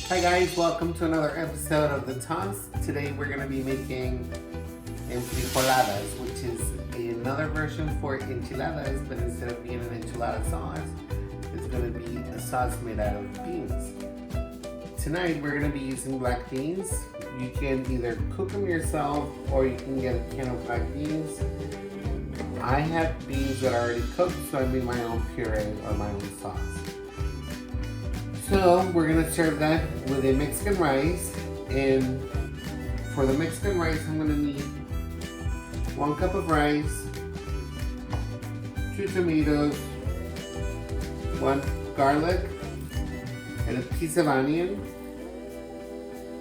Hi guys, welcome to another episode of The Toss. Today we're going to be making enfrijoladas, which is another version for enchiladas, but instead of being an enchilada sauce, it's going to be a sauce made out of beans. Tonight we're going to be using black beans. You can either cook them yourself or you can get a can of black beans. I have beans that are already cooked, so I made my own puree or my own sauce. So we're gonna serve that with a Mexican rice, and for the Mexican rice I'm gonna need 1 cup of rice, 2 tomatoes, 1 garlic, and a piece of onion.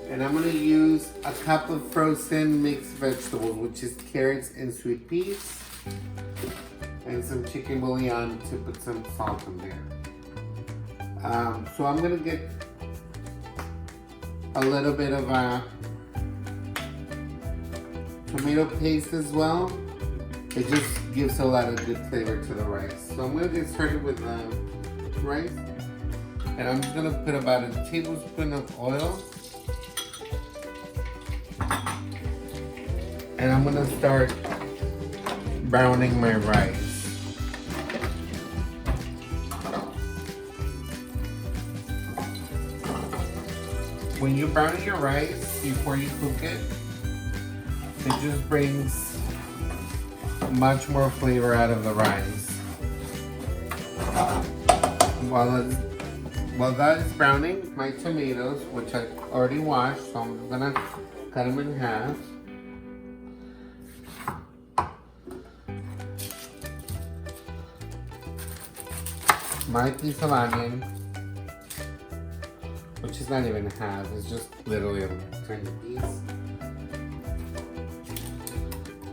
And I'm gonna use a cup of frozen mixed vegetables, which is carrots and sweet peas, and some chicken bouillon to put some salt in there. So I'm gonna get a little bit of tomato paste as well. It just gives a lot of good flavor to the rice. So I'm gonna get started with rice, and I'm just gonna put about a tablespoon of oil, and I'm gonna start browning my rice. When you brown your rice before you cook it, it just brings much more flavor out of the rice. While that is browning, my tomatoes, which I already washed, so I'm gonna cut them in half. My piece of onion, which is not even half, it's just literally a tiny piece.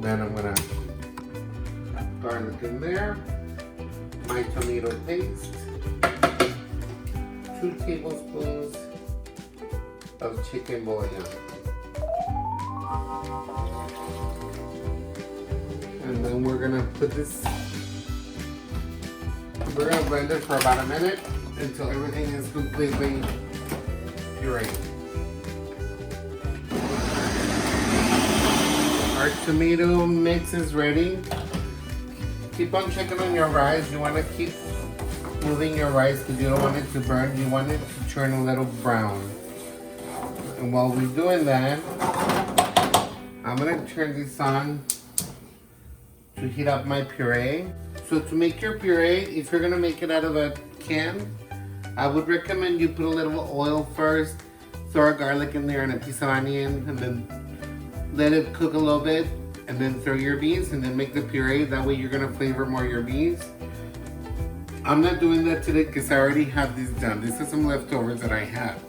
Then I'm gonna garlic in there, my tomato paste, 2 tablespoons of chicken bouillon. And then we're gonna put this, we're gonna blend it for about a minute until everything is completely puree. Our tomato mix is ready. Keep on checking on your rice. You want to keep moving your rice because you don't want it to burn. You want it to turn a little brown. And while we're doing that, I'm going to turn this on to heat up my puree. So to make your puree, if you're going to make it out of a can, I would recommend you put a little oil first, throw a garlic in there and a piece of onion, and then let it cook a little bit, and then throw your beans and then make the puree. That way you're gonna flavor more your beans. I'm not doing that today because I already have this done. This is some leftovers that I have.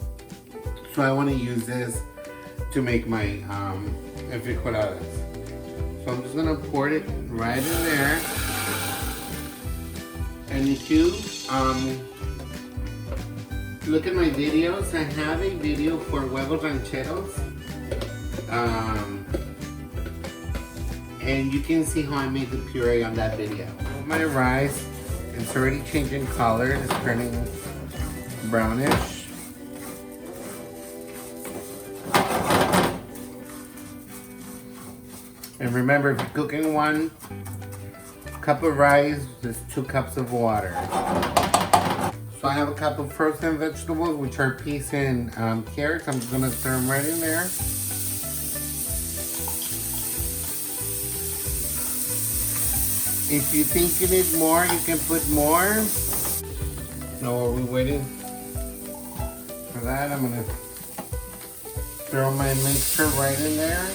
So I wanna use this to make my enfrijoladas. So I'm just gonna pour it right in there. And if you look at my videos, I have a video for Huevos, rancheros. And you can see how I made the puree on that video. My rice, it's already changing color. It's turning brownish. And remember, if you're cooking 1 cup of rice, there's 2 cups of water. So I have a cup of frozen vegetables, which are peas and carrots. I'm just gonna throw them right in there. If you think you need more, you can put more. So while we're waiting for that, I'm gonna throw my mixture right in there.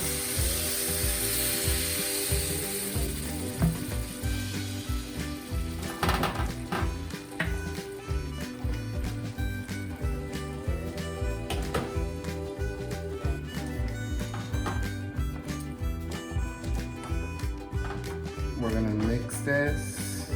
We're gonna mix this.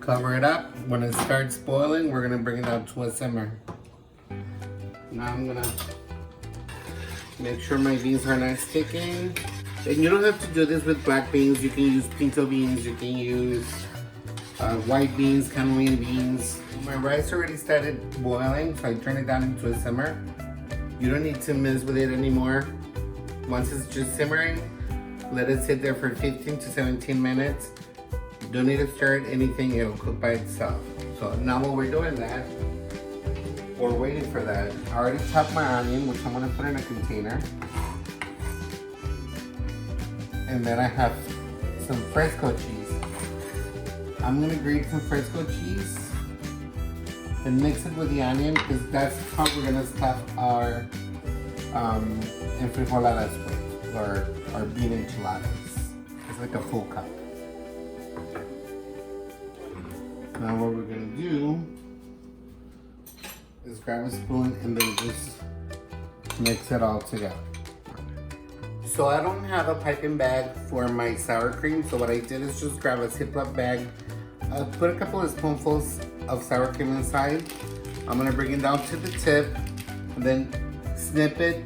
Cover it up. When it starts boiling, we're gonna bring it down to a simmer. Now I'm gonna make sure my beans are not sticking. And you don't have to do this with black beans. You can use pinto beans. You can use white beans, canola beans. My rice already started boiling, so I turn it down into a simmer. You don't need to mess with it anymore. Once it's just simmering, let it sit there for 15 to 17 minutes. Don't need to stir it, anything, it'll cook by itself. So now while we're doing that, or waiting for that, I already chopped my onion, which I'm gonna put in a container. And then I have some fresco cheese. I'm gonna grate some fresco cheese and mix it with the onion, because that's how we're gonna stuff our enfrijoladas with, or our bean enchiladas. It's like a full cup. Now what we're gonna do is grab a spoon and then just mix it all together. So I don't have a piping bag for my sour cream, so what I did is just grab a Ziploc bag, put a couple of spoonfuls of sour cream inside. I'm gonna bring it down to the tip and then snip it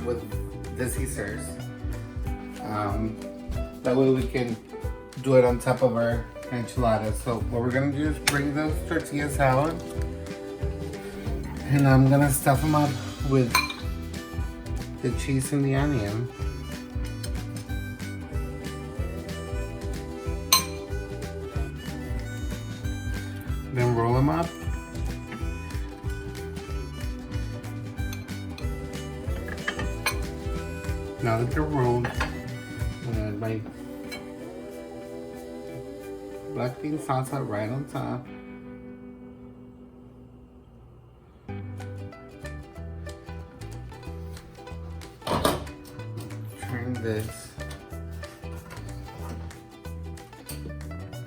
with the scissors. That way we can do it on top of our enchiladas. So what we're gonna do is bring those tortillas out, and I'm gonna stuff them up with the cheese and the onion. Then roll them up. Now that they're rolled, I'm gonna add my black bean salsa right on top. Turn this.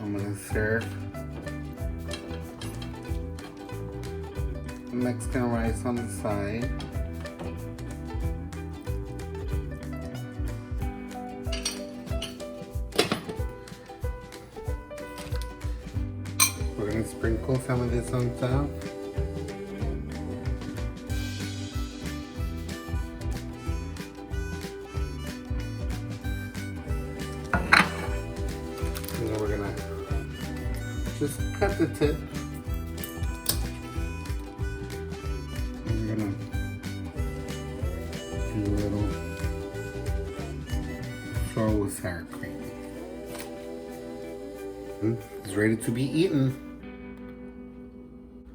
I'm gonna serve Mexican rice on the side. We're gonna sprinkle some of this on top. And then we're gonna just cut the tip. And we're gonna do a little swirl with sour cream. It's ready to be eaten.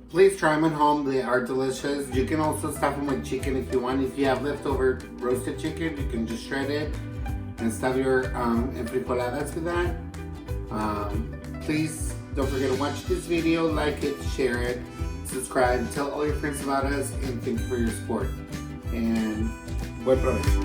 Please try them at home. They are delicious. You can also stuff them with chicken if you want. If you have leftover roasted chicken, you can just shred it and stuff your enfrijoladas with that. Please don't forget to watch this video, like it, share it, subscribe, tell all your friends about us, and thank you for your support. And buen provecho.